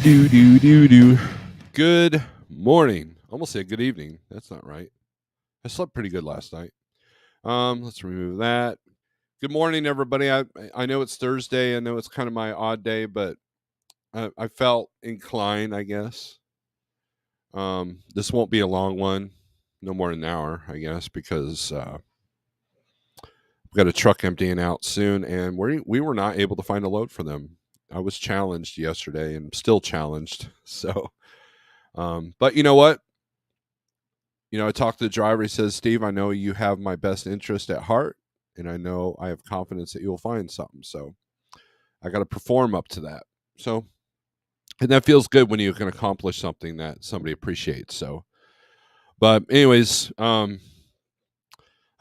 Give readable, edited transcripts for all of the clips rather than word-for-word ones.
Do do do do. Good morning. Almost said good evening. That's not right. I slept pretty good last night. Let's remove that. Good morning, everybody. I know it's Thursday. I know it's kind of my odd day, but I felt inclined, I guess. This won't be a long one, no more than an hour, I guess, because we've got a truck emptying out soon, and we were not able to find a load for them. I was challenged yesterday, and still challenged. So, but you know what? I talked to the driver. He says, Steve, I know you have my best interest at heart, and I know I have confidence that you'll find something. So I got to perform up to that. So, and that feels good when you can accomplish something that somebody appreciates. So, but anyways, I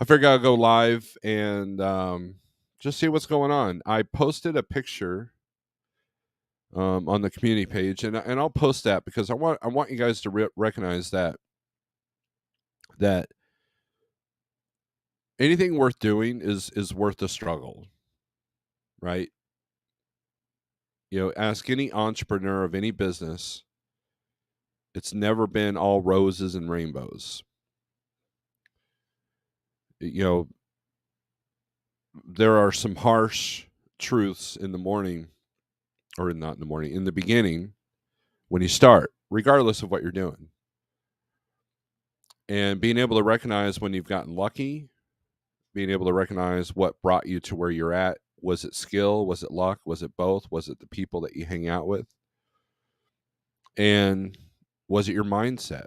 figured I'll go live and just see what's going on. I posted a picture on the community page, and I'll post that because I want you guys to recognize that anything worth doing is worth the struggle, right? Ask any entrepreneur of any business. It's never been all roses and rainbows. You know, there are some harsh truths in the morning, or not in the morning, in the beginning when you start, regardless of what you're doing. And being able to recognize when you've gotten lucky, being able to recognize what brought you to where you're at. Was it skill? Was it luck? Was it both? Was it the people that you hang out with? And was it your mindset?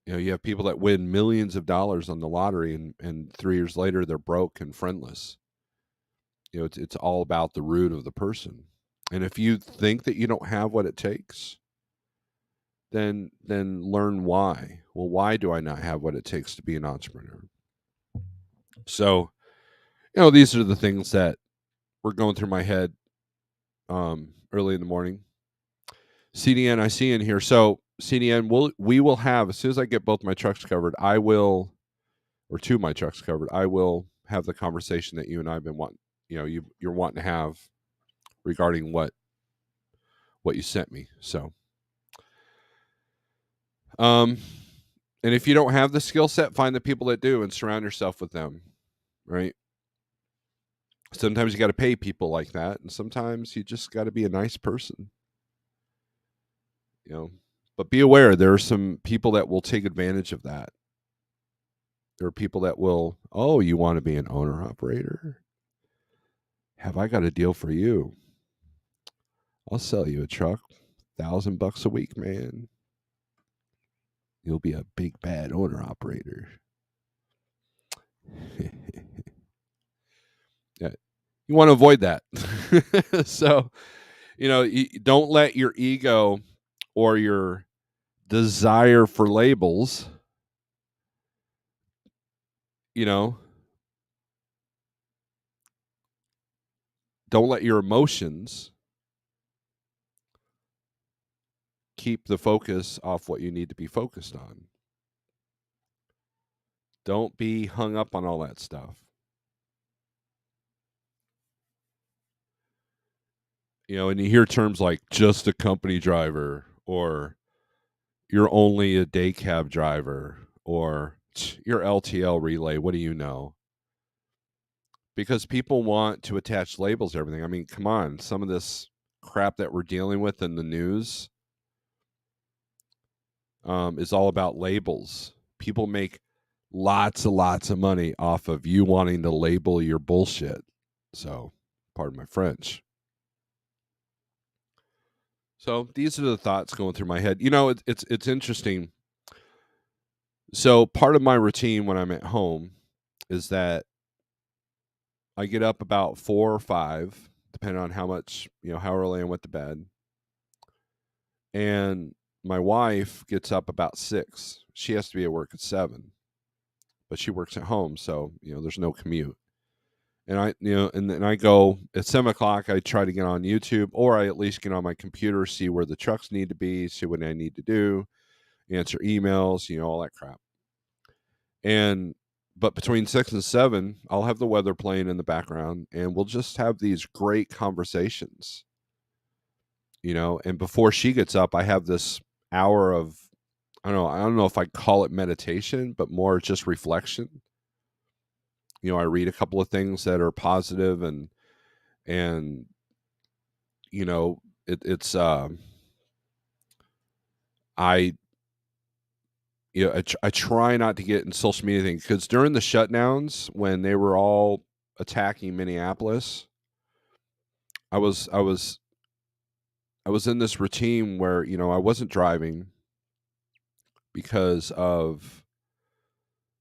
You have people that win millions of dollars on the lottery, and 3 years later they're broke and friendless. It's all about the root of the person. And if you think that you don't have what it takes, then learn why. Well, why do I not have what it takes to be an entrepreneur? So, these are the things that were going through my head early in the morning. CDN, I see in here. So CDN, we will have, as soon as I get both my trucks covered, or two of my trucks covered, I will have the conversation that you and I have been wanting. You're wanting to have regarding what you sent me. So, and if you don't have the skill set, find the people that do and surround yourself with them. Right. Sometimes you got to pay people like that, and sometimes you just got to be a nice person. But be aware, there are some people that will take advantage of that. There are people that will, oh, you want to be an owner operator? Have I got a deal for you? I'll sell you a truck, $1,000 a week, man. You'll be a big bad owner operator. Yeah, you want to avoid that. So, don't let your ego or your desire for labels, don't let your emotions keep the focus off what you need to be focused on. Don't be hung up on all that stuff. And you hear terms like just a company driver, or you're only a day cab driver, or you're LTL relay. What do you know? Because people want to attach labels to everything. I mean, come on. Some of this crap that we're dealing with in the news is all about labels. People make lots of money off of you wanting to label your bullshit. So, pardon my French. So these are the thoughts going through my head. It's interesting. So part of my routine when I'm at home is that I get up about 4 or 5, depending on how much, how early I went to bed. And my wife gets up about 6. She has to be at work at 7, but she works at home, so there's no commute. And and then I go at 7:00. I try to get on YouTube, or I at least get on my computer, see where the trucks need to be, see what I need to do, answer emails, all that crap. But between 6 and 7, I'll have the weather playing in the background, and we'll just have these great conversations. and before she gets up, I have this hour of, I don't know if I call it meditation, but more just reflection. I read a couple of things that are positive, and it's I I try not to get in social media things, because during the shutdowns when they were all attacking Minneapolis, I was I was I was in this routine where I wasn't driving because of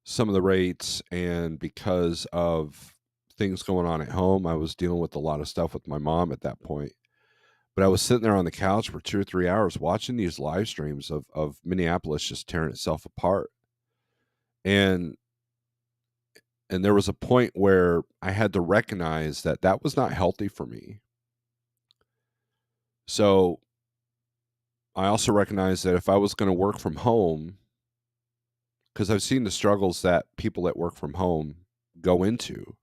some of the rates, and because of things going on at home. I was dealing with a lot of stuff with my mom at that point. But I was sitting there on the couch for 2 or 3 hours watching these live streams of Minneapolis just tearing itself apart. And there was a point where I had to recognize that that was not healthy for me. So I also recognized that if I was going to work from home, because I've seen the struggles that people that work from home go into,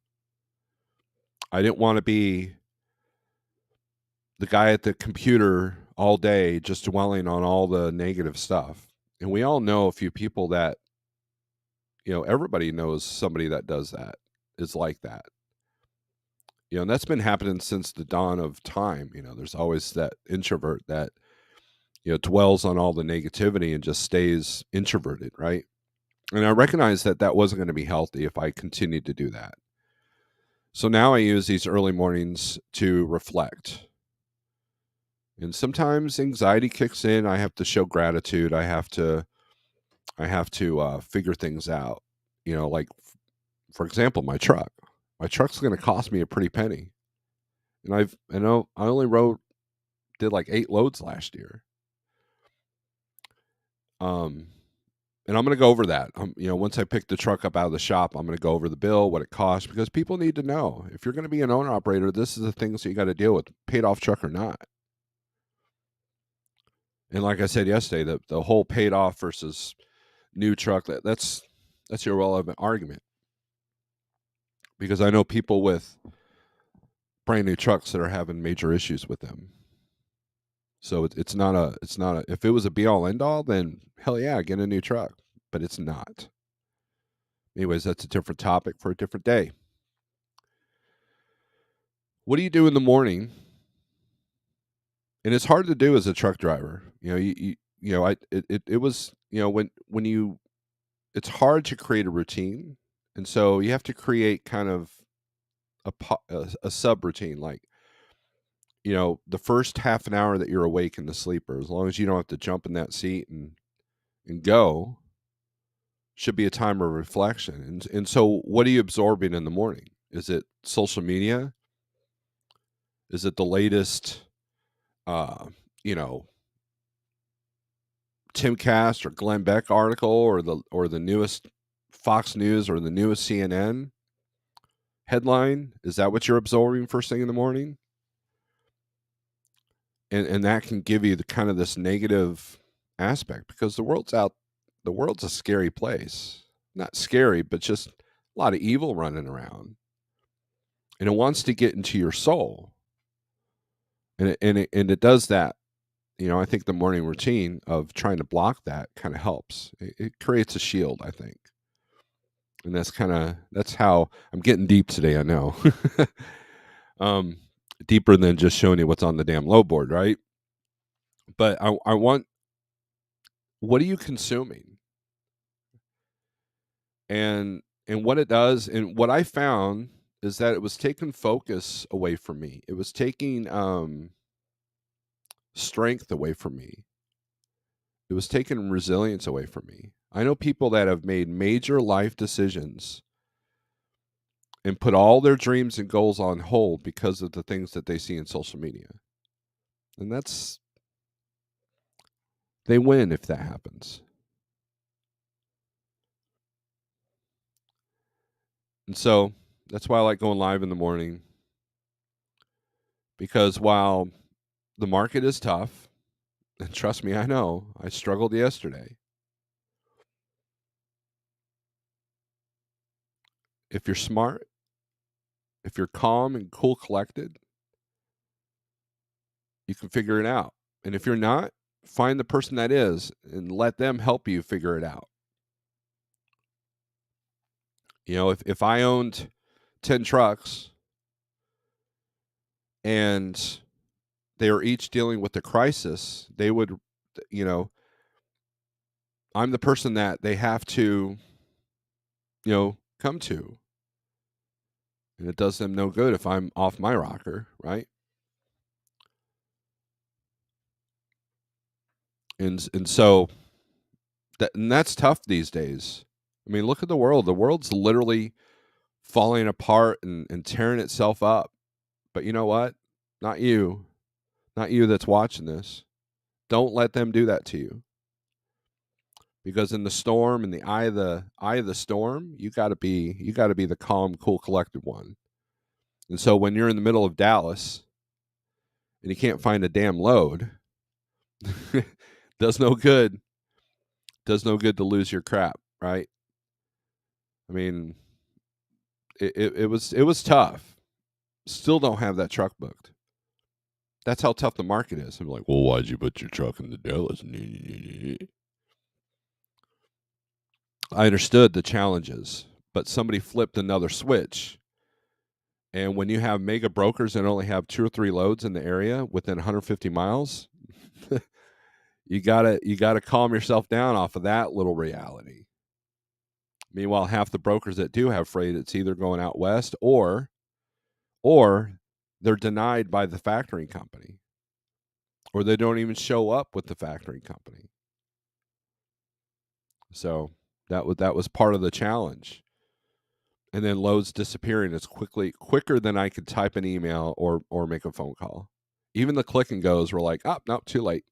I didn't want to be the guy at the computer all day just dwelling on all the negative stuff. And we all know a few people that, everybody knows somebody that does that, is like that. And that's been happening since the dawn of time. There's always that introvert that, dwells on all the negativity and just stays introverted, right? And I recognized that that wasn't going to be healthy if I continued to do that. So now I use these early mornings to reflect. And sometimes anxiety kicks in. I have to show gratitude. I have to figure things out. Like, for example, my truck. My truck's going to cost me a pretty penny, and I only did like 8 loads last year. And I'm going to go over that. Once I pick the truck up out of the shop, I'm going to go over the bill, what it costs, because people need to know, if you're going to be an owner operator, this is the things that you got to deal with, paid off truck or not. And like I said yesterday, the whole paid off versus new truck, that's your irrelevant argument, because I know people with brand new trucks that are having major issues with them. So it's not a, if it was a be all end all, then hell yeah, get a new truck, but it's not. Anyways, that's a different topic for a different day. What do you do in the morning? And it's hard to do as a truck driver. It was, when you, it's hard to create a routine. And so you have to create kind of a sub routine, like, the first half an hour that you're awake in the sleeper, as long as you don't have to jump in that seat and go, should be a time of reflection. And so what are you absorbing in the morning? Is it social media? Is it the latest, uh, you know, Timcast or Glenn Beck article, or the newest Fox News or the newest CNN headline? Is that what you're absorbing first thing in the morning? And that can give you the kind of this negative aspect, because the world's a scary place. Not scary, but just a lot of evil running around. And it wants to get into your soul. And it does that. I think the morning routine of trying to block that kind of helps. It creates a shield, I think. And that's how I'm getting deep today, I know. um Deeper than just showing you what's on the damn low board, right? But I want, what are you consuming? And what it does, and what I found, is that it was taking focus away from me. It was taking strength away from me. It was taking resilience away from me. I know people that have made major life decisions and put all their dreams and goals on hold because of the things that they see in social media. And they win if that happens. And so that's why I like going live in the morning, because while the market is tough, and trust me, I know, I struggled yesterday. If you're smart, if you're calm and cool collected, you can figure it out. And if you're not, find the person that is and let them help you figure it out. If I owned 10 trucks and they were each dealing with a crisis, they would, I'm the person that they have to, come to. And it does them no good if I'm off my rocker, right? And so that's tough these days. I mean, look at the world. The world's literally falling apart and tearing itself up. But you know what? Not you. Not you that's watching this. Don't let them do that to you. Because in the storm, in the eye of the storm, you gotta be the calm, cool, collected one. And so when you're in the middle of Dallas and you can't find a damn load, does no good to lose your crap, right? I mean, it was tough. Still don't have that truck booked. That's how tough the market is. I'm like, well, why'd you put your truck in the Dallas? I understood the challenges, but somebody flipped another switch. And when you have mega brokers that only have 2 or 3 loads in the area within 150 miles, you gotta calm yourself down off of that little reality. Meanwhile, half the brokers that do have freight, it's either going out west or they're denied by the factoring company, or they don't even show up with the factoring company. So that was part of the challenge. And then loads disappearing as quicker than I could type an email or make a phone call. Even the click and goes were like, oh, no, too late.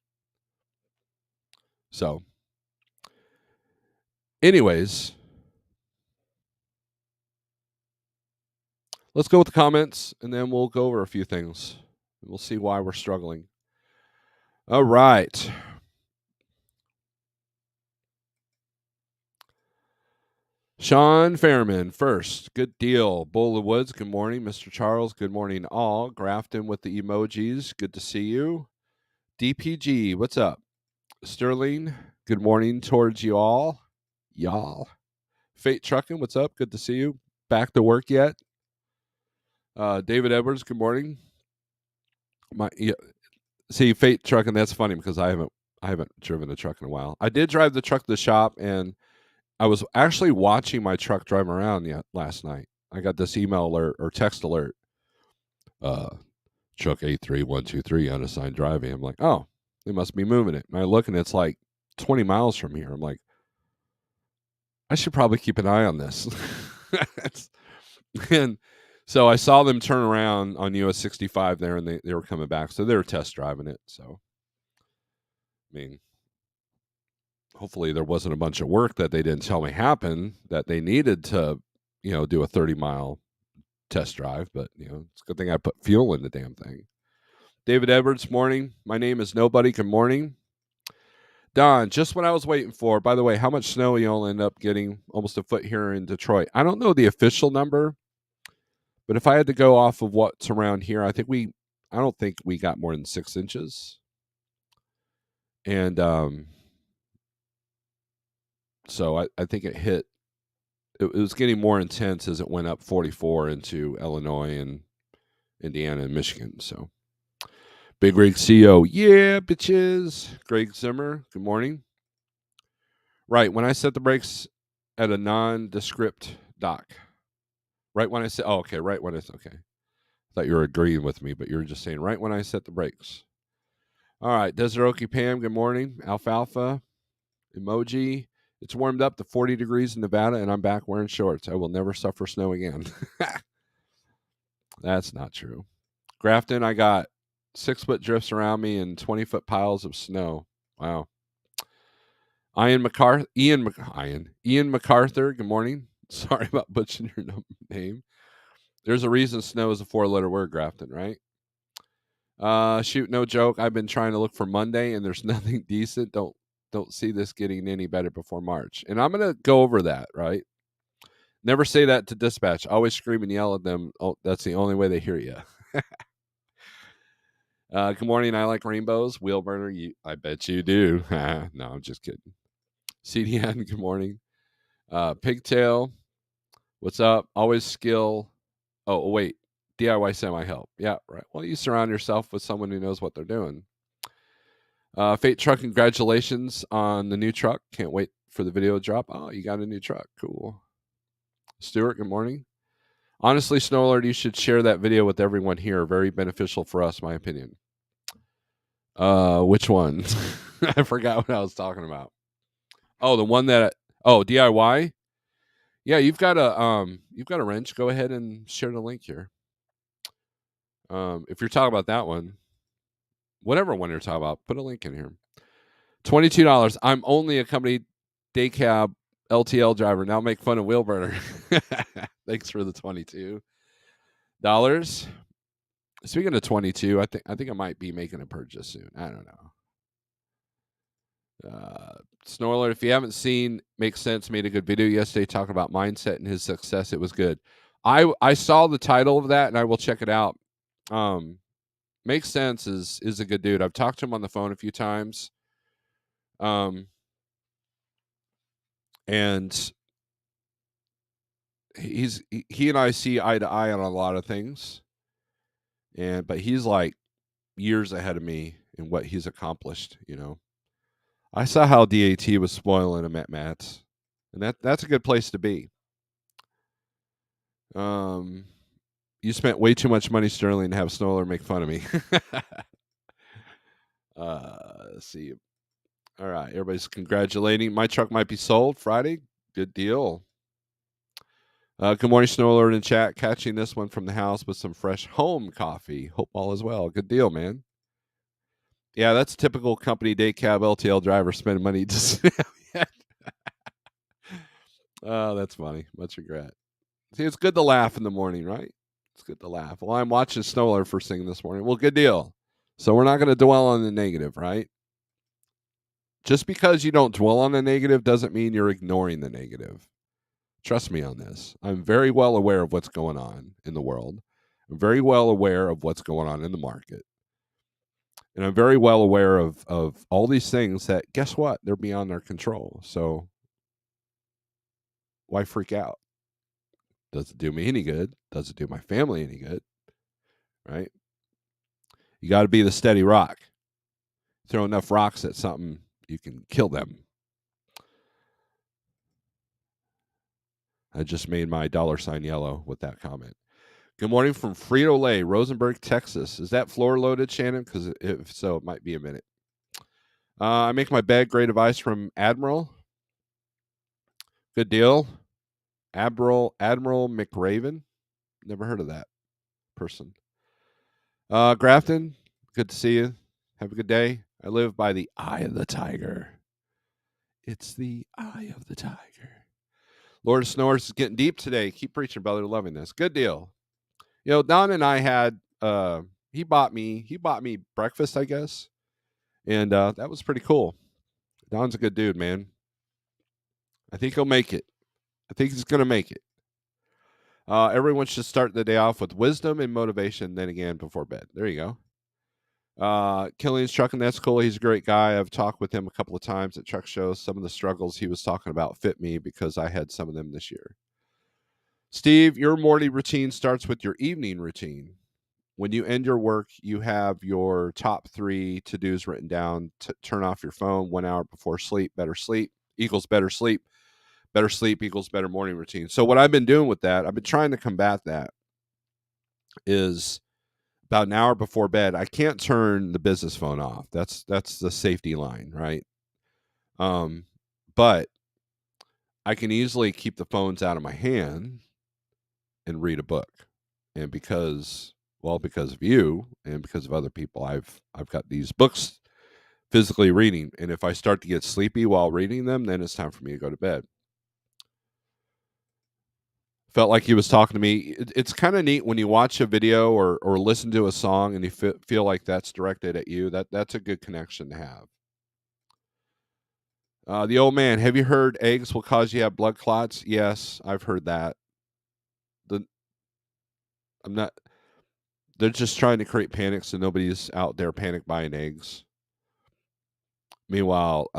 So, anyways, let's go with the comments, and then we'll go over a few things. We'll see why we're struggling. All right. Sean Fairman first. Good deal. Bull of the Woods, good morning. Mr. Charles, good morning all. Grafton with the emojis, good to see you. DPG, what's up? Sterling, good morning towards you all. Y'all. Fate Trucking, what's up? Good to see you. Back to work yet? David Edwards, good morning. See, Fate Trucking, that's funny because I haven't driven a truck in a while. I did drive the truck to the shop, and I was actually watching my truck drive around last night. I got this email alert or text alert. Truck 83123 unassigned driving. I'm like, oh, they must be moving it. And I look, and it's like 20 miles from here. I'm like, I should probably keep an eye on this. And so I saw them turn around on US 65 there, and they were coming back. So they were test driving it. So, I mean, hopefully there wasn't a bunch of work that they didn't tell me happened that they needed to, do a 30-mile test drive. But, it's a good thing I put fuel in the damn thing. David Edwards, morning. My name is Nobody. Good morning. Don, just what I was waiting for. By the way, how much snow you'll end up getting? Almost a foot here in Detroit. I don't know the official number, but if I had to go off of what's around here, I don't think we got more than 6 inches. And so I think it hit. It was getting more intense as it went up 44 into Illinois and Indiana and Michigan. So, Big Rig CEO, yeah, bitches. Greg Zimmer, good morning. Right, when I set the brakes at a nondescript dock. Right when I said, okay. I thought you were agreeing with me, but you were just saying right when I set the brakes. All right, Desiroki Pam, good morning. Alfalfa, emoji. It's warmed up to 40 degrees in Nevada, and I'm back wearing shorts. I will never suffer snow again. That's not true. Grafton, I got 6-foot drifts around me and 20-foot piles of snow. Wow. Ian MacArthur, good morning. Sorry about butchering your name. There's a reason snow is a 4-letter word, Grafton, right? Shoot, no joke. I've been trying to look for Monday, and there's nothing decent. Don't see this getting any better before March. And I'm going to go over that, right? Never say that to dispatch. Always scream and yell at them. Oh, that's the only way they hear you. Good morning. I like rainbows. Wheel burner. I bet you do. No, I'm just kidding. CDN. Good morning. Pigtail. What's up? Always skill. Oh, wait. DIY semi help. Yeah, right. Well, you surround yourself with someone who knows what they're doing. Fate Truck, congratulations on the new truck. Can't wait for the video to drop. Oh, you got a new truck. Cool. Stuart, good morning. Honestly, Snorelord, you should share that video with everyone here. Very beneficial for us, my opinion. Which one? I forgot what I was talking about. Oh, the one that DIY. Yeah, you've got a wrench. Go ahead and share the link here. If you're talking about that one, whatever one you're talking about, put a link in here. $22. I'm only a company day cab LTL driver. Now make fun of Wheelburner. Thanks for the $22. Speaking of 22, I think I might be making a purchase soon. I don't know. Snorelord, if you haven't seen Makes Sense, made a good video yesterday talking about mindset and his success. It was good. I saw the title of that and I will check it out. Makes Sense is a good dude. I've talked to him on the phone a few times. And he and I see eye to eye on a lot of things. But he's like years ahead of me in what he's accomplished, I saw how DAT was spoiling him at Matt's, and that's a good place to be. You spent way too much money, Sterling, to have Snoller make fun of me. Let's see. All right, everybody's congratulating. My truck might be sold Friday. Good deal. Good morning, Snorelord in chat. Catching this one from the house with some fresh home coffee. Hope all is well. Good deal, man. Yeah, that's typical company day cab LTL driver spending money to Oh, that's funny. Much regret. See, it's good to laugh in the morning, right? It's good to laugh. Well, I'm watching Snowler first thing this morning. Well, good deal. So we're not going to dwell on the negative, right? Just because you don't dwell on the negative doesn't mean you're ignoring the negative. Trust me on this. I'm very well aware of what's going on in the world. I'm very well aware of what's going on in the market. And I'm very well aware of all these things that, guess what? They're beyond our control. So why freak out? Does it do me any good? Does it do my family any good? Right? You got to be the steady rock. Throw enough rocks at something, you can kill them. I just made my $ yellow with that comment. Good morning from Frito-Lay, Rosenberg, Texas. Is that floor loaded, Shannon? Because if so, it might be a minute. I make my bed. Great advice from Admiral. Good deal. Admiral McRaven. Never heard of that person. Grafton, good to see you. Have a good day. I live by the eye of the tiger. It's the eye of the tiger. Lord of Snores is getting deep today. Keep preaching, brother. Loving this. Good deal. Don and I had he bought me breakfast, I guess. And that was pretty cool. Don's a good dude, man. I think he'll make it. I think he's going to make it. Everyone should start the day off with wisdom and motivation, then again before bed. There you go. Killian's Trucking, that's cool. He's a great guy. I've talked with him a couple of times at truck shows. Some of the struggles he was talking about fit me because I had some of them this year. Steve, your morning routine starts with your evening routine. When you end your work, you have your top 3 to-dos written down. Turn off your phone 1 hour before sleep. Better sleep equals better sleep. Better sleep equals better morning routine. So what I've been doing with that, I've been trying to combat that, is about an hour before bed, I can't turn the business phone off. That's the safety line, right? But I can easily keep the phones out of my hand and read a book. And because of you and because of other people, I've got these books physically reading. And if I start to get sleepy while reading them, then it's time for me to go to bed. Felt like he was talking to me. It's kind of neat when you watch a video or listen to a song and you feel like that's directed at you. That's a good connection to have. The old man, have you heard eggs will cause you to have blood clots? Yes, I've heard that. They're just trying to create panic so nobody's out there panic buying eggs. Meanwhile,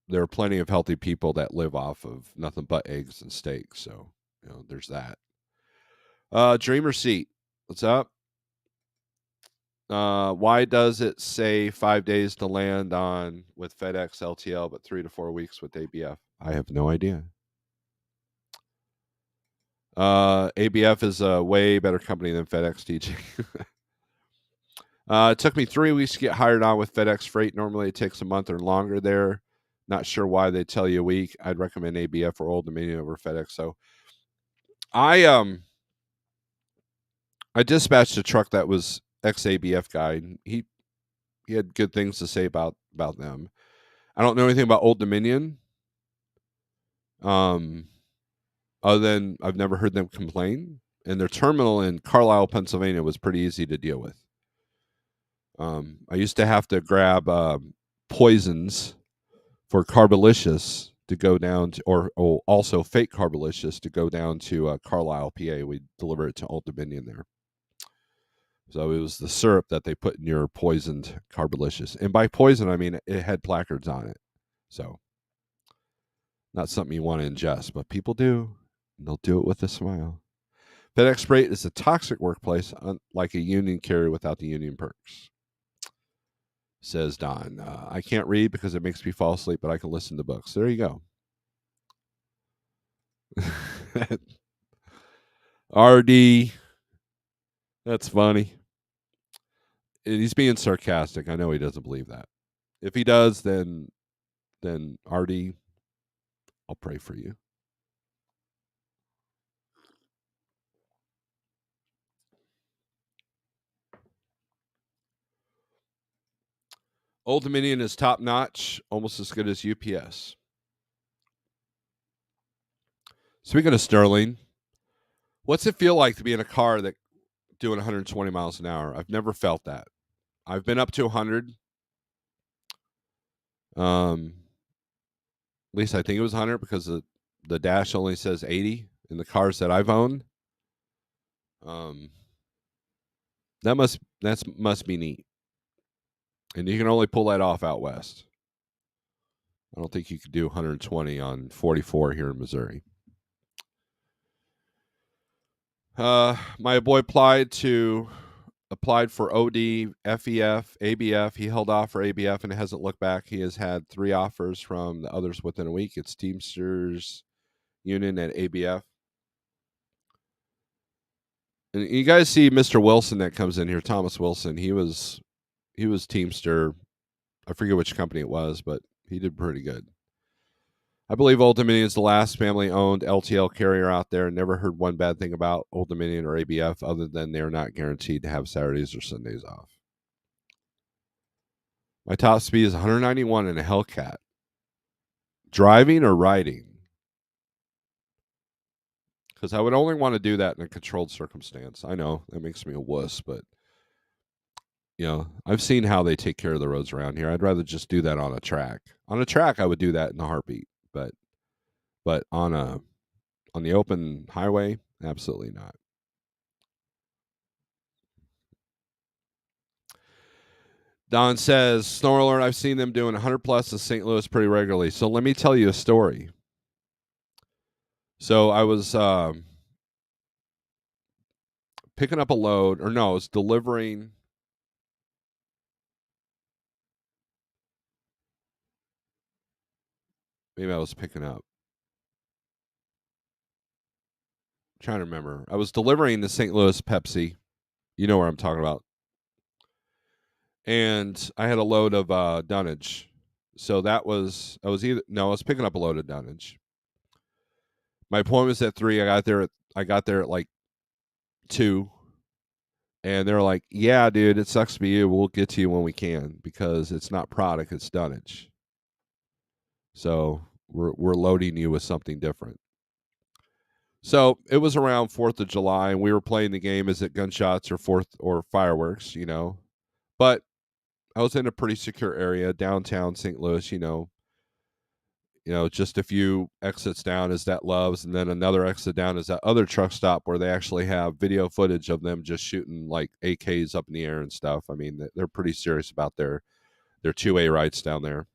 there are plenty of healthy people that live off of nothing but eggs and steak. So, there's that. Dreamer Seat, what's up? Why does it say 5 days to land on with FedEx LTL, but 3 to 4 weeks with ABF? I have no idea. ABF is a way better company than FedEx teaching. It took me 3 weeks to get hired on with FedEx Freight. Normally it takes a month or longer there. Not sure why they tell you a week. I'd recommend ABF or Old Dominion over FedEx. So I dispatched a truck that was ex ABF guy. He had good things to say about them. I don't know anything about Old Dominion. Other than I've never heard them complain. And their terminal in Carlisle, Pennsylvania was pretty easy to deal with. I used to have to grab poisons for Carbolicious to go down to, or also fake Carbolicious to go down to Carlisle, PA. We deliver it to Old Dominion there. So it was the syrup that they put in your poisoned Carbolicious. And by poison, I mean it had placards on it. So not something you want to ingest, but people do. And they'll do it with a smile. FedEx Freight is a toxic workplace, like a union carrier without the union perks. Says Don. I can't read because it makes me fall asleep, but I can listen to books. There you go. RD. That's funny. He's being sarcastic. I know he doesn't believe that. If he does, then RD, I'll pray for you. Old Dominion is top notch, almost as good as UPS. Speaking of Sterling, what's it feel like to be in a car that doing 120 miles an hour? I've never felt that. I've been up to 100. At least I think it was 100 because the dash only says 80 in the cars that I've owned. That must be neat. And you can only pull that off out west. I don't think you could do 120 on 44 here in Missouri. My boy applied for OD, FEF, ABF. He held off for ABF and hasn't looked back. He has had 3 offers from the others within a week. It's Teamsters Union at ABF. And you guys see Mr. Wilson that comes in here, Thomas Wilson. He was Teamster. I forget which company it was, but he did pretty good. I believe Old Dominion is the last family-owned LTL carrier out there. Never heard one bad thing about Old Dominion or ABF other than they're not guaranteed to have Saturdays or Sundays off. My top speed is 191 in a Hellcat. Driving or riding? Because I would only want to do that in a controlled circumstance. I know that makes me a wuss, but I've seen how they take care of the roads around here. I'd rather just do that on a track. On a track, I would do that in a heartbeat, but on the open highway, absolutely not. Don says, Snorelord, I've seen them doing 100 plus in St. Louis pretty regularly. So let me tell you a story. So I was picking up a load, or no, I was delivering. Maybe I was picking up. I'm trying to remember. I was delivering the St. Louis Pepsi. You know where I'm talking about. And I had a load of dunnage. So I was picking up a load of dunnage. My appointment was at 3. I got there at like 2. And they're like, yeah, dude, it sucks to be you. We'll get to you when we can because it's not product, it's dunnage. So we're loading you with something different. So it was around 4th of July, and we were playing the game, is it gunshots or fireworks, But I was in a pretty secure area, downtown St. Louis, just a few exits down is that Love's, and then another exit down is that other truck stop where they actually have video footage of them just shooting like AKs up in the air and stuff. I mean, they're pretty serious about their 2A rights down there.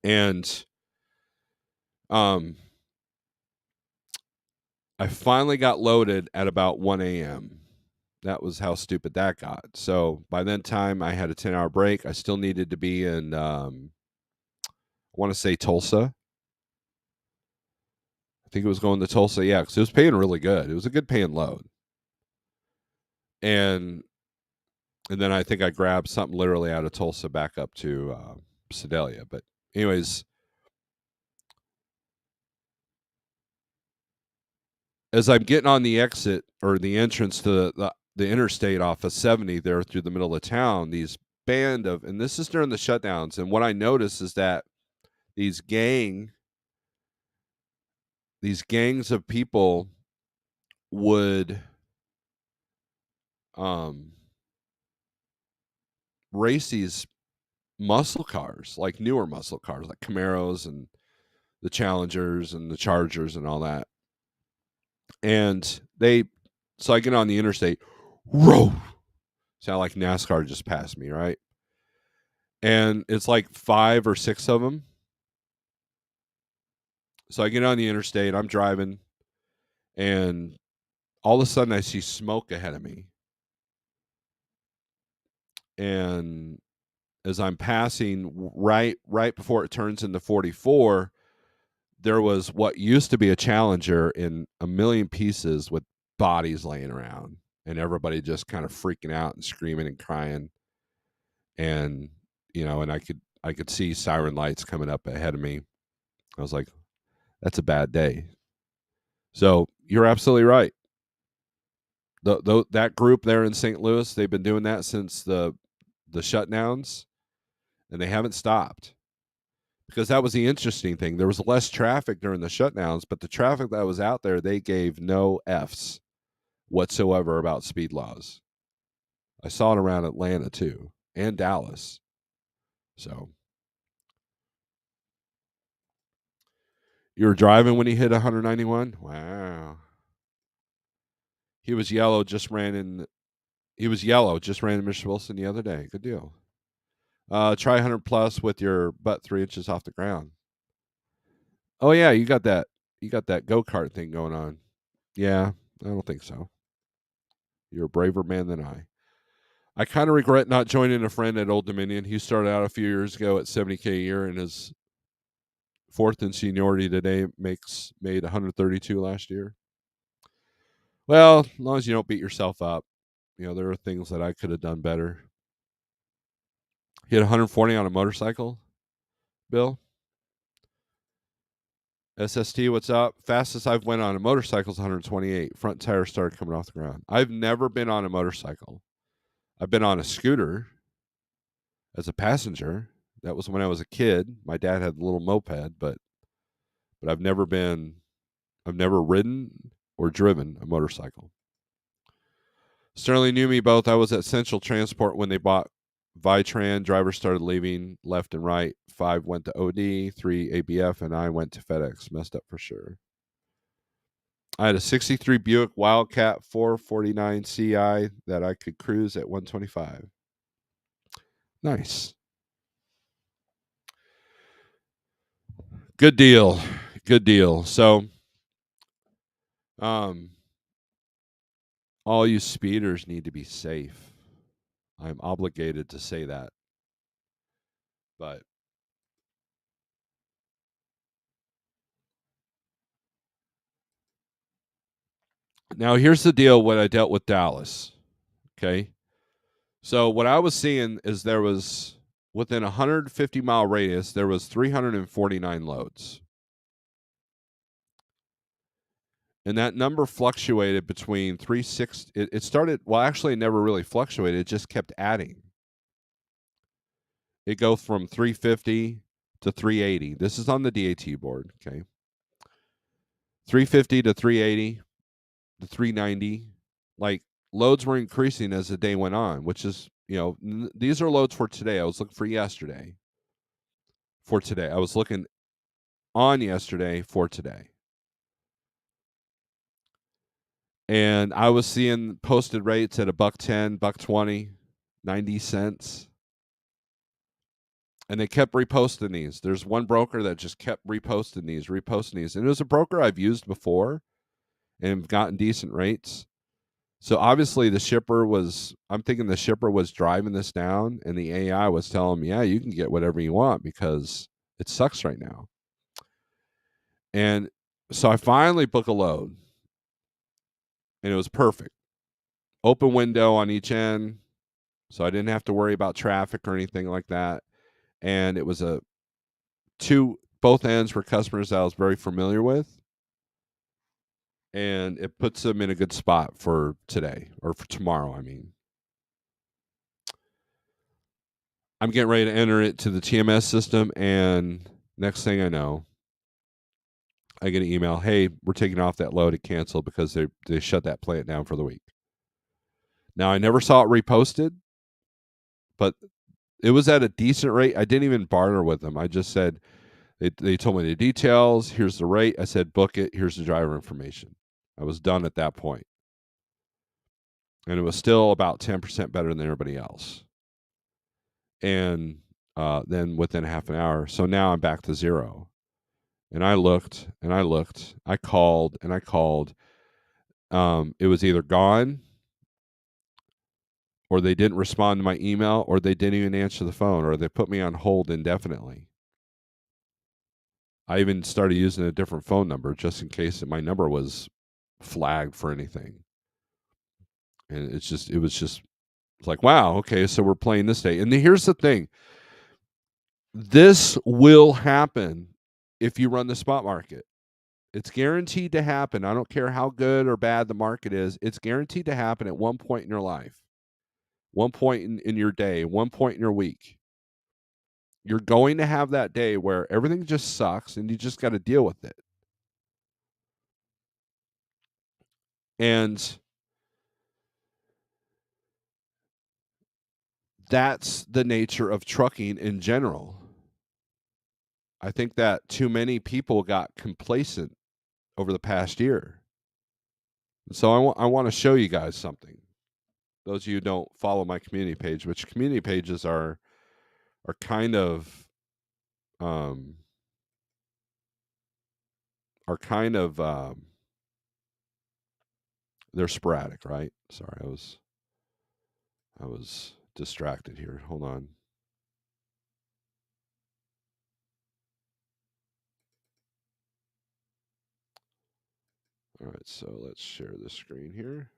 And I finally got loaded at about 1 a.m. That was how stupid that got. So by that time, I had a 10-hour break. I still needed to be in, I want to say Tulsa. I think it was going to Tulsa, yeah, because it was paying really good. It was a good paying load. And then I think I grabbed something literally out of Tulsa back up to Sedalia. But anyways, as I'm getting on the exit or the entrance to the interstate off of 70 there through the middle of town, these band of, and this is during the shutdowns, and what I noticed is that these gangs of people would race these muscle cars, like newer muscle cars, like Camaros and the Challengers and the Chargers and all that. And so I get on the interstate, whoa, sound like NASCAR just passed me, right? And it's like 5 or 6 of them. So I get on the interstate, I'm driving, and all of a sudden I see smoke ahead of me. And as I'm passing right before it turns into 44, there was what used to be a Challenger in a million pieces with bodies laying around, and everybody just kind of freaking out and screaming and crying. And and I could see siren lights coming up ahead of me. I was like, that's a bad day. So you're absolutely right. That group there in St. Louis, they've been doing that since the shutdowns, and they haven't stopped. Because that was the interesting thing. There was less traffic during the shutdowns, but the traffic that was out there, they gave no Fs whatsoever about speed laws. I saw it around Atlanta too, and Dallas. So you were driving when he hit 191? Wow. He was yellow, just ran in Mr. Wilson the other day. Good deal. Try 100 plus with your butt 3 inches off the ground. Oh yeah, you got that go-kart thing going on. Yeah, I don't think so. You're a braver man than I. I kind of regret not joining a friend at Old Dominion. He started out a few years ago at $70K a year, and his fourth in seniority today made 132 last year. Well, as long as you don't beat yourself up, there are things that I could have done better. He had 140 on a motorcycle, Bill. SST, what's up? Fastest I've went on a motorcycle is 128. Front tire started coming off the ground. I've never been on a motorcycle. I've been on a scooter as a passenger. That was when I was a kid. My dad had a little moped, but I've never ridden or driven a motorcycle. Sterling knew me both. I was at Central Transport when they bought Vitran. Drivers started leaving left and right. 5 went to OD, 3 ABF, and I went to FedEx. Messed up for sure. I had a 63 Buick Wildcat 449 CI that I could cruise at 125. Nice. Good deal. Good deal. So, all you speeders need to be safe. I'm obligated to say that. But now here's the deal when I dealt with Dallas. Okay. So what I was seeing is there was within a 150-mile radius, there was 349 loads. And that number fluctuated between 360. It started, well, actually, it never really fluctuated. It just kept adding. It goes from 350 to 380. This is on the DAT board, okay? 350 to 380 to 390. Like, loads were increasing as the day went on, which is, these are loads for today. I was looking for yesterday. For today, I was looking on yesterday for today. And I was seeing posted rates at $1.10, $1.20, 90 cents. And they kept reposting these. There's one broker that just kept reposting these. And it was a broker I've used before and gotten decent rates. So obviously I'm thinking the shipper was driving this down, and the AI was telling me, yeah, you can get whatever you want because it sucks right now. And so I finally book a load, and it was perfect. Open window on each end, so I didn't have to worry about traffic or anything like that. And it was both ends were customers that I was very familiar with. And it puts them in a good spot for today, or for tomorrow, I mean. I'm getting ready to enter it to the TMS system, and next thing I know, I get an email, hey, we're taking off that load, it canceled because they shut that plant down for the week. Now, I never saw it reposted, but it was at a decent rate. I didn't even barter with them. I just said, they told me the details, here's the rate. I said, book it, here's the driver information. I was done at that point. And it was still about 10% better than everybody else. And then within half an hour, so now I'm back to zero. And I looked and I looked. I called and I called. It was either gone, or they didn't respond to my email, or they didn't even answer the phone, or they put me on hold indefinitely. I even started using a different phone number just in case that my number was flagged for anything. And it was like, wow, okay, so we're playing this day. And here's the thing. This will happen if you run the spot market. It's guaranteed to happen. I don't care how good or bad the market is. It's guaranteed to happen at one point in your life, one point in your day, one point in your week. You're going to have that day where everything just sucks and you just got to deal with it. And that's the nature of trucking in general. I think that too many people got complacent over the past year. So I want to show you guys something. Those of you who don't follow my community page, which community pages are kind of they're sporadic, right? Sorry, I was distracted here. Hold on. All right, so let's share the screen here.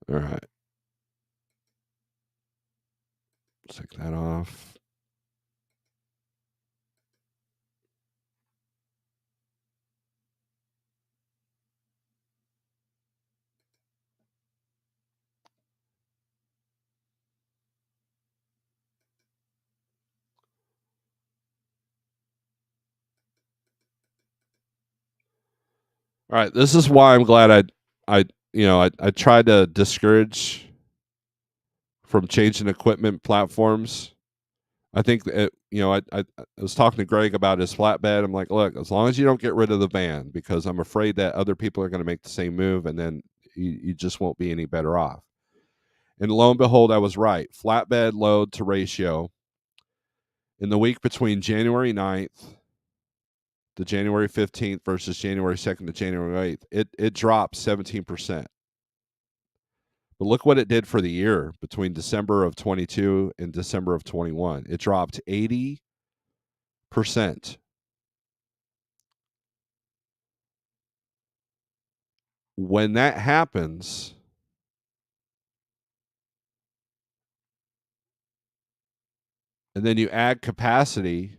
All right. Take that off. All right, this is why I'm glad I tried to discourage from changing equipment platforms. I think that I was talking to Greg about his flatbed. I'm like, look, as long as you don't get rid of the van, because I'm afraid that other people are going to make the same move, and then you just won't be any better off. And lo and behold, I was right. Flatbed load to ratio in the week between January 9th to January 15th versus January 2nd to January 8th, it dropped 17%. But look what it did for the year between December of 22 and December of 21. It dropped 80%. When that happens, and then you add capacity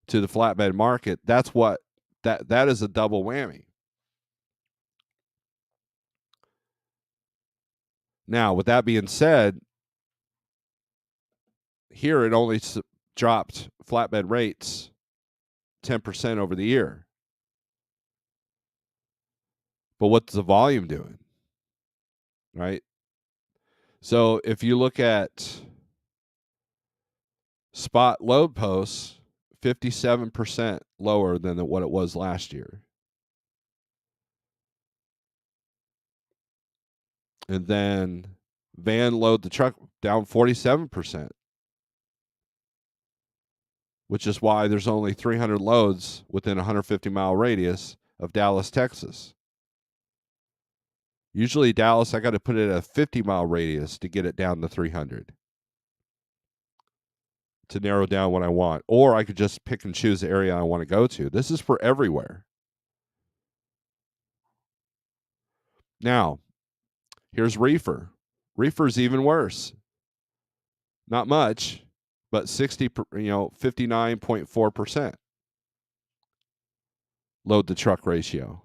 to the flatbed market, that is a double whammy. Now, with that being said, here it only dropped flatbed rates 10% over the year. But what's the volume doing? Right? So if you look at spot load posts 57% lower than what it was last year. And then van load to truck down 47%, which is why there's only 300 loads within a 150-mile radius of Dallas, Texas. Usually Dallas, I got to put it at a 50-mile radius to get it down to 300 to narrow down what I want. Or I could just pick and choose the area I want to go to. This is for everywhere. Now, here's reefer. Reefer's even worse. Not much, but 59.4% load to truck ratio.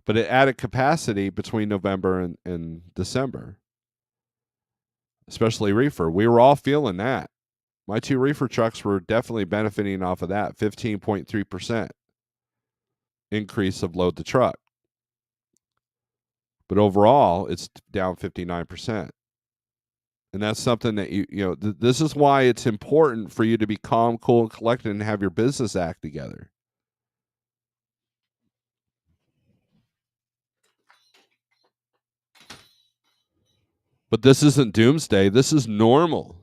But it added capacity between November and December, especially reefer. We were all feeling that. My 2 reefer trucks were definitely benefiting off of that 15.3% increase of load to truck. But overall, it's down 59%. And that's something that this is why it's important for you to be calm, cool, and collected and have your business act together. But this isn't doomsday. This is normal.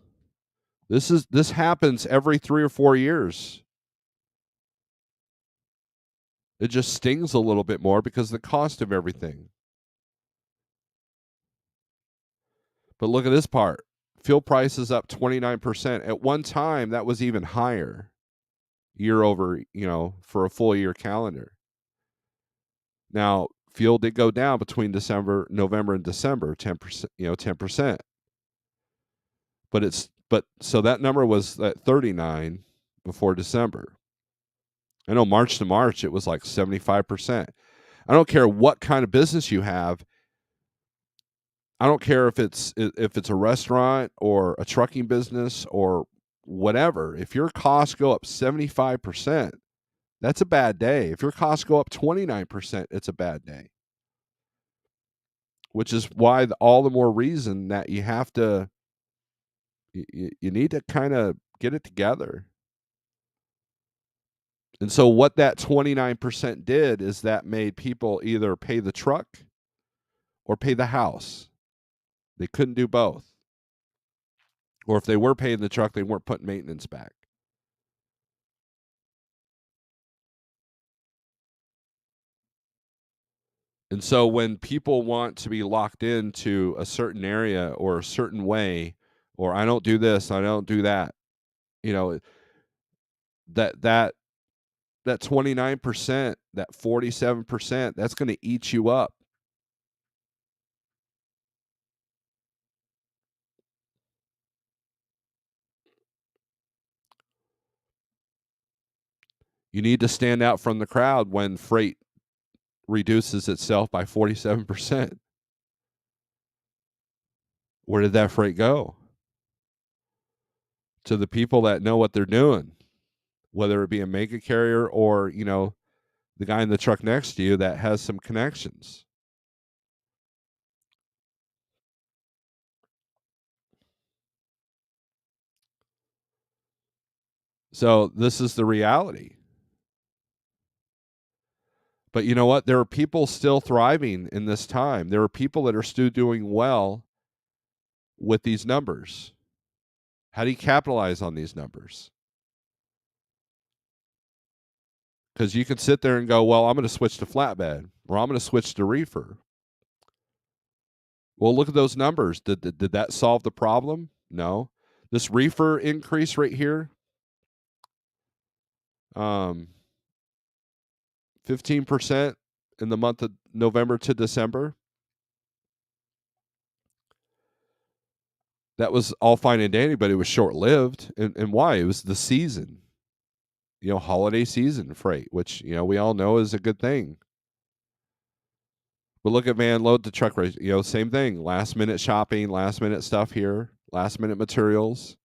This happens every 3 or 4 years. It just stings a little bit more because of the cost of everything. But look at this part. Fuel prices up 29%. At one time, that was even higher year over, for a full year calendar. Now, fuel did go down between November and December, 10%, 10%. But so that number was at 39 before December. I know March to March it was like 75%. I don't care what kind of business you have. I don't care if it's a restaurant or a trucking business or whatever. If your costs go up 75%, that's a bad day. If your costs go up 29%, it's a bad day. Which is why all the more reason that you have to you need to kind of get it together. And so what that 29% did is that made people either pay the truck or pay the house. They couldn't do both. Or if they were paying the truck, they weren't putting maintenance back. And so when people want to be locked into a certain area or a certain way, or I don't do this, I don't do that, that 29%, that 47%, that's going to eat you up. You need to stand out from the crowd when freight reduces itself by 47%. Where did that freight go? To the people that know what they're doing, whether it be a mega carrier or, the guy in the truck next to you that has some connections. So this is the reality. But you know what? There are people still thriving in this time. There are people that are still doing well with these numbers. How do you capitalize on these numbers? Because you can sit there and go, well, I'm going to switch to flatbed or I'm going to switch to reefer. Well, look at those numbers. Did that solve the problem? No. This reefer increase right here, 15% in the month of November to December. That was all fine and dandy, but it was short-lived. And why? It was the season, holiday season freight, which, we all know is a good thing. But look at van load to truck ratio, same thing. Last minute shopping, last minute stuff here, last minute materials.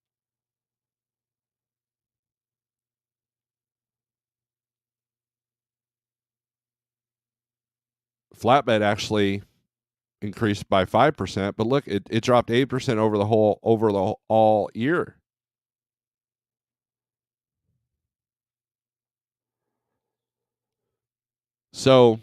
Flatbed actually, increased by 5%, but look, it dropped 8% over the all year. So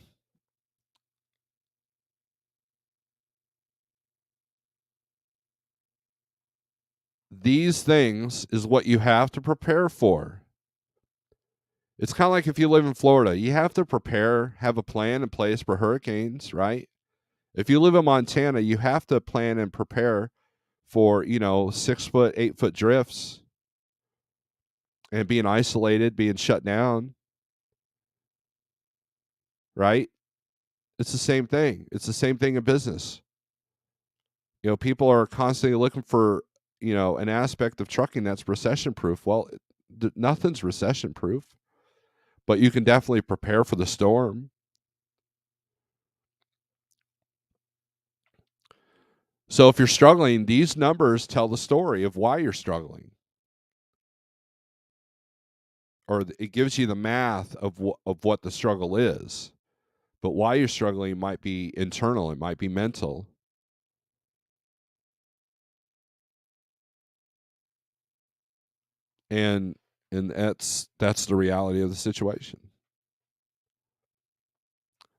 these things is what you have to prepare for. It's kind of like if you live in Florida, you have to prepare, have a plan in place for hurricanes, right? If you live in Montana, you have to plan and prepare for, 6 foot, 8 foot drifts and being isolated, being shut down, right? It's the same thing. It's the same thing in business. People are constantly looking for, an aspect of trucking that's recession proof. Well, nothing's recession proof, but you can definitely prepare for the storm. So if you're struggling, these numbers tell the story of why you're struggling. Or it gives you the math of what the struggle is. But why you're struggling might be internal, it might be mental. And that's the reality of the situation.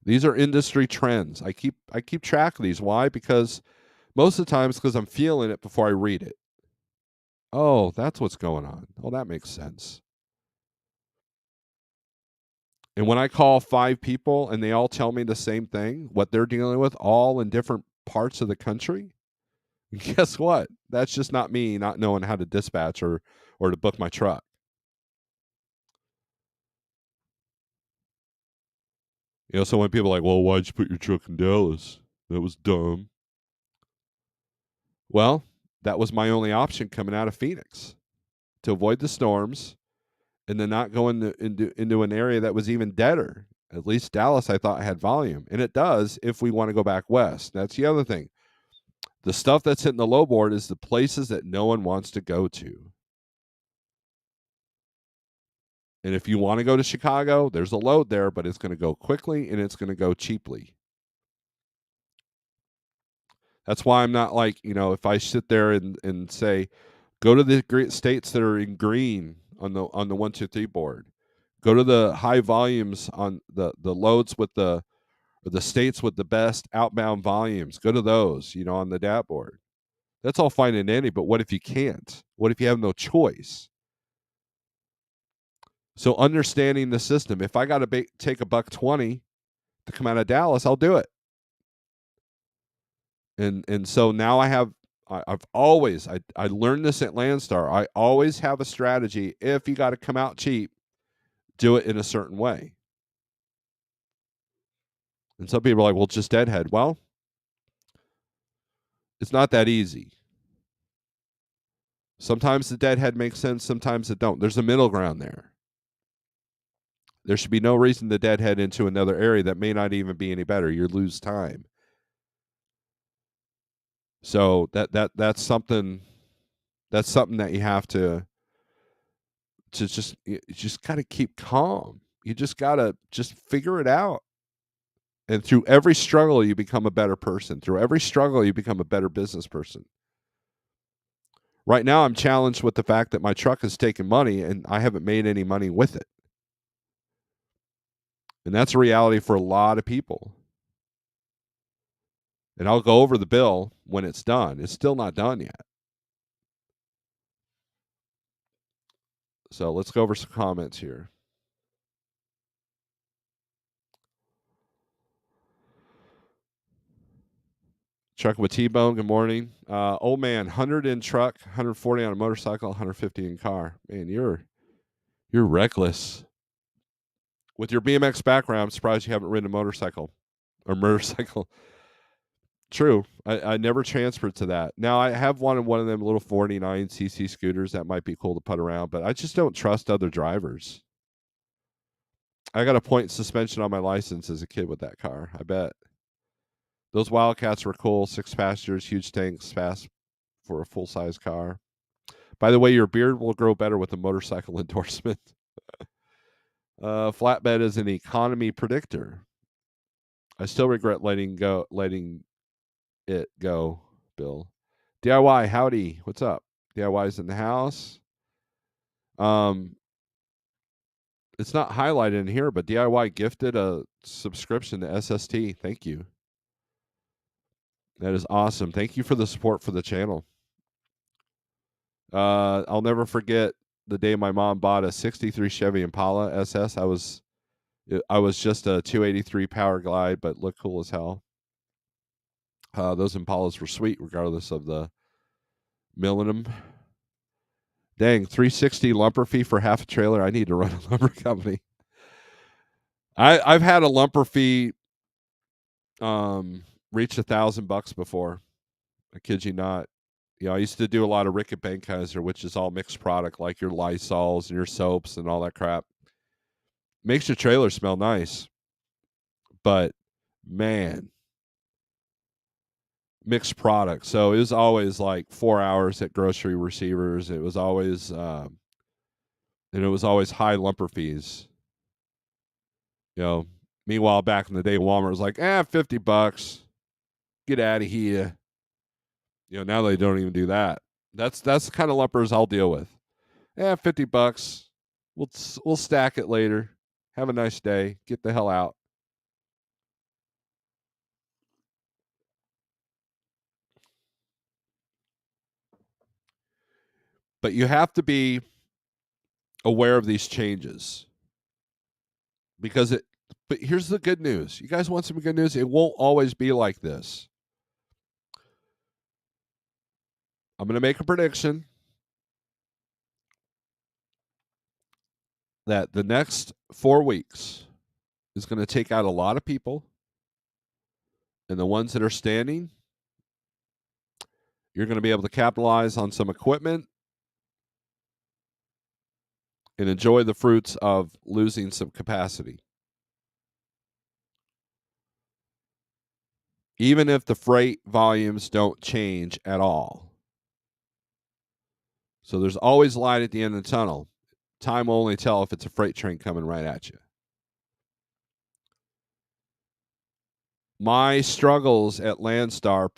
These are industry trends. I keep track of these. Why? Because most of the time it's because I'm feeling it before I read it. Oh, that's what's going on. Oh, that makes sense. And when I call 5 people and they all tell me the same thing, what they're dealing with, all in different parts of the country, guess what? That's just not me not knowing how to dispatch or to book my truck. So when people are like, well, why'd you put your truck in Dallas? That was dumb. Well, that was my only option coming out of Phoenix to avoid the storms and then not go into an area that was even deader. At least Dallas, I thought, had volume. And it does if we want to go back west. That's the other thing. The stuff that's hitting the low board is the places that no one wants to go to. And if you want to go to Chicago, there's a load there, but it's going to go quickly and it's going to go cheaply. That's why I'm not like, if I sit there and say, go to the great states that are in green on the 1, 2, 3 board. Go to the high volumes on the loads with the states with the best outbound volumes. Go to those, on the DAT board. That's all fine and dandy, but what if you can't? What if you have no choice? So understanding the system, if I got to take $1.20 to come out of Dallas, I'll do it. And so now I've always I learned this at Landstar. I always have a strategy. If you got to come out cheap, do it in a certain way. And some people are like, well, just deadhead. Well, it's not that easy. Sometimes the deadhead makes sense, sometimes it don't. There's a middle ground there. There should be no reason to deadhead into another area that may not even be any better. You lose time. So that's something that you have to you just got to keep calm. You just got to just figure it out. And through every struggle you become a better person. Through every struggle you become a better business person. Right now I'm challenged with the fact that my truck is taking money and I haven't made any money with it. And that's a reality for a lot of people. And I'll go over the bill when it's done. It's still not done yet. So let's go over some comments here. Truck with T-Bone, good morning. Old man, 100 in truck, 140 on a motorcycle, 150 in car. Man, you're reckless. With your BMX background, I'm surprised you haven't ridden a motorcycle or motorcycle. True. I never transferred to that. Now I have one of them little 49cc scooters that might be cool to put around, but I just don't trust other drivers. I got a point suspension on my license as a kid with that car. I bet. Those Wildcats were cool. 6 passengers, huge tanks, fast for a full size car. By the way, your beard will grow better with a motorcycle endorsement. Flatbed is an economy predictor. I still regret letting it go, Bill. DIY, howdy. What's up? DIY's in the house. It's not highlighted in here, but DIY gifted a subscription to SST. Thank you. That is awesome. Thank you for the support for the channel. I'll never forget the day my mom bought a 63 Chevy Impala SS. I was just a 283 Power Glide, but looked cool as hell. Those Impalas were sweet, regardless of the millennium. Dang, 360 lumper fee for half a trailer. I need to run a lumber company. I've had a lumper fee reach $1,000 before. I kid you not. You know, I used to do a lot of Ricket Benkheiser, which is all mixed product, like your Lysols and your soaps and all that crap. Makes your trailer smell nice, but man, mixed product. So it was always like 4 hours at grocery receivers. It was always and it was always high lumper fees. You know, meanwhile, back in the day, Walmart was like, $50. Get out of here. You know, now they don't even do that. That's the kind of lumpers I'll deal with. $50. We'll stack it later. Have a nice day. Get the hell out. But you have to be aware of these changes. But here's the good news. You guys want some good news? It won't always be like this. I'm going to make a prediction that the next 4 weeks is going to take out a lot of people. And the ones that are standing, you're going to be able to capitalize on some equipment and enjoy the fruits of losing some capacity. Even if the freight volumes don't change at all. So there's always light at the end of the tunnel. Time will only tell if it's a freight train coming right at you. My struggles at Landstar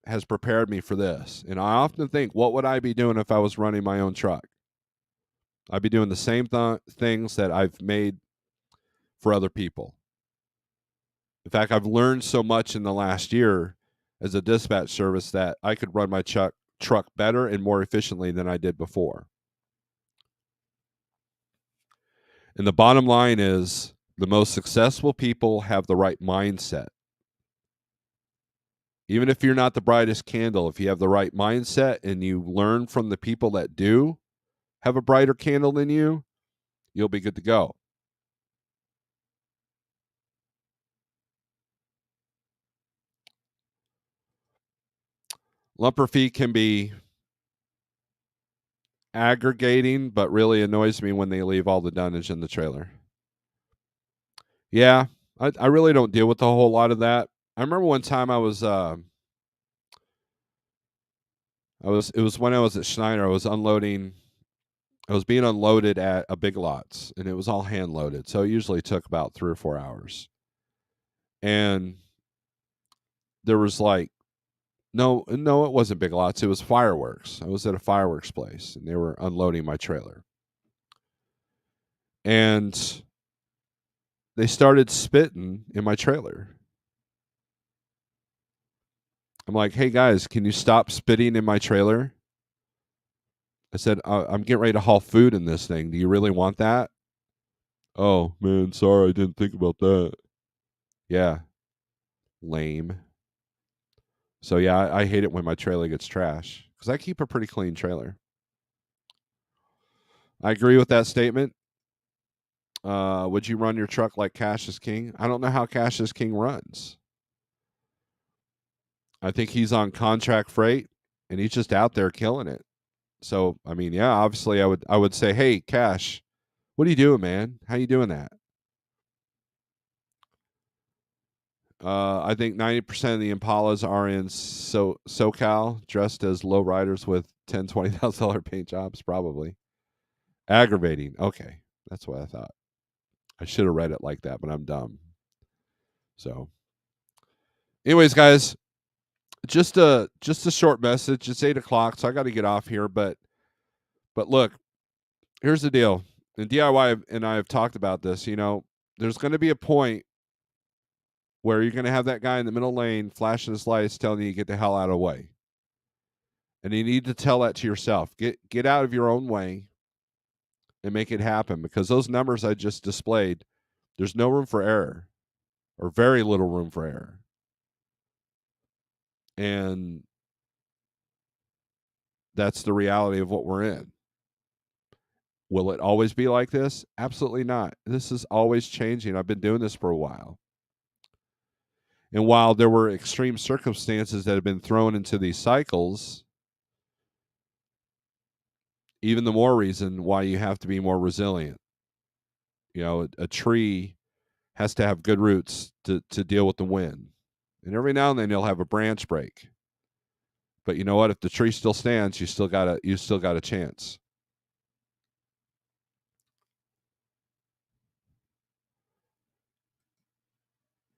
has prepared me for this. And I often think, what would I be doing if I was running my own truck? I'd be doing the same things that I've made for other people. In fact, I've learned so much in the last year as a dispatch service that I could run my truck better and more efficiently than I did before. And the bottom line is, the most successful people have the right mindset. Even if you're not the brightest candle, if you have the right mindset and you learn from the people that do have a brighter candle than you, you'll be good to go. Lumper fee can be aggregating, but really annoys me when they leave all the dunnage in the trailer. Yeah, I really don't deal with a whole lot of that. I remember one time it was when I was at Schneider. I was being unloaded at a Big Lots, and it was all hand loaded. So it usually took about 3 or 4 hours. And there was like, no, it wasn't Big Lots. It was Fireworks. I was at a fireworks place, and they were unloading my trailer. And they started spitting in my trailer. I'm like, hey, guys, can you stop spitting in my trailer? I said, I'm getting ready to haul food in this thing. Do you really want that? Oh, man, sorry, I didn't think about that. Yeah. Lame. So, yeah, I hate it when my trailer gets trash because I keep a pretty clean trailer. I agree with that statement. Would you run your truck like Cash is King? I don't know how Cash is King runs. I think he's on contract freight, and he's just out there killing it. So, I mean, yeah, obviously I would say, hey, Cash, what are you doing, man? How you doing that? I think 90% of the Impalas are in SoCal, dressed as lowriders with $10,000-$20,000 paint jobs, probably. Aggravating. Okay, that's what I thought. I should have read it like that, but I'm dumb. So, anyways, guys, Just a short message. It's 8 o'clock, so I got to get off here. But look, here's the deal. And DIY and I have talked about this. There's going to be a point where you're going to have that guy in the middle lane flashing his lights, telling you to get the hell out of the way. And you need to tell that to yourself. Get out of your own way and make it happen, because those numbers I just displayed, there's no room for error, or very little room for error. And that's the reality of what we're in. Will it always be like this? Absolutely not. This is always changing. I've been doing this for a while. And while there were extreme circumstances that have been thrown into these cycles, even the more reason why you have to be more resilient. A tree has to have good roots to deal with the wind. And every now and then you'll have a branch break. But you know what? If the tree still stands, you still got a chance.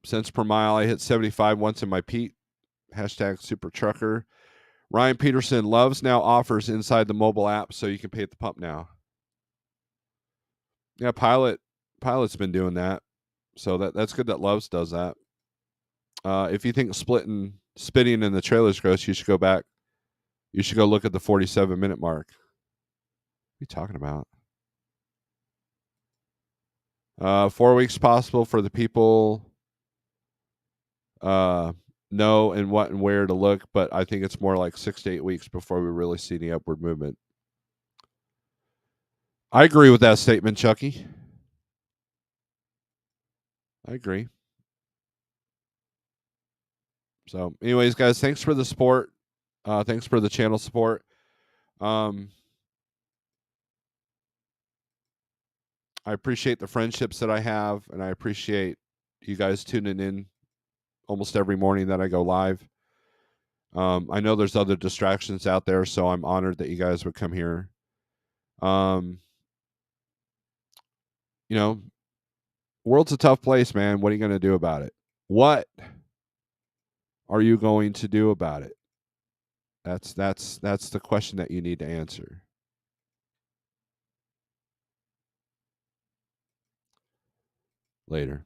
Cents per mile. I hit 75 once in my Pete. Hashtag super trucker. Ryan Peterson, Love's now offers inside the mobile app, so you can pay at the pump now. Yeah, Pilot's been doing that. So that's good that Love's does that. If you think spitting in the trailer's gross, you should go back. You should go look at the 47-minute mark. What are you talking about? 4 weeks possible for the people know and what and where to look, but I think it's more like 6 to 8 weeks before we really see the upward movement. I agree with that statement, Chucky. I agree. So, anyways, guys, thanks for the support. Thanks for the channel support. I appreciate the friendships that I have, and I appreciate you guys tuning in almost every morning that I go live. I know there's other distractions out there, so I'm honored that you guys would come here. World's a tough place, man. What are you going to do about it? What are you going to do about it? That's the question that you need to answer. Later.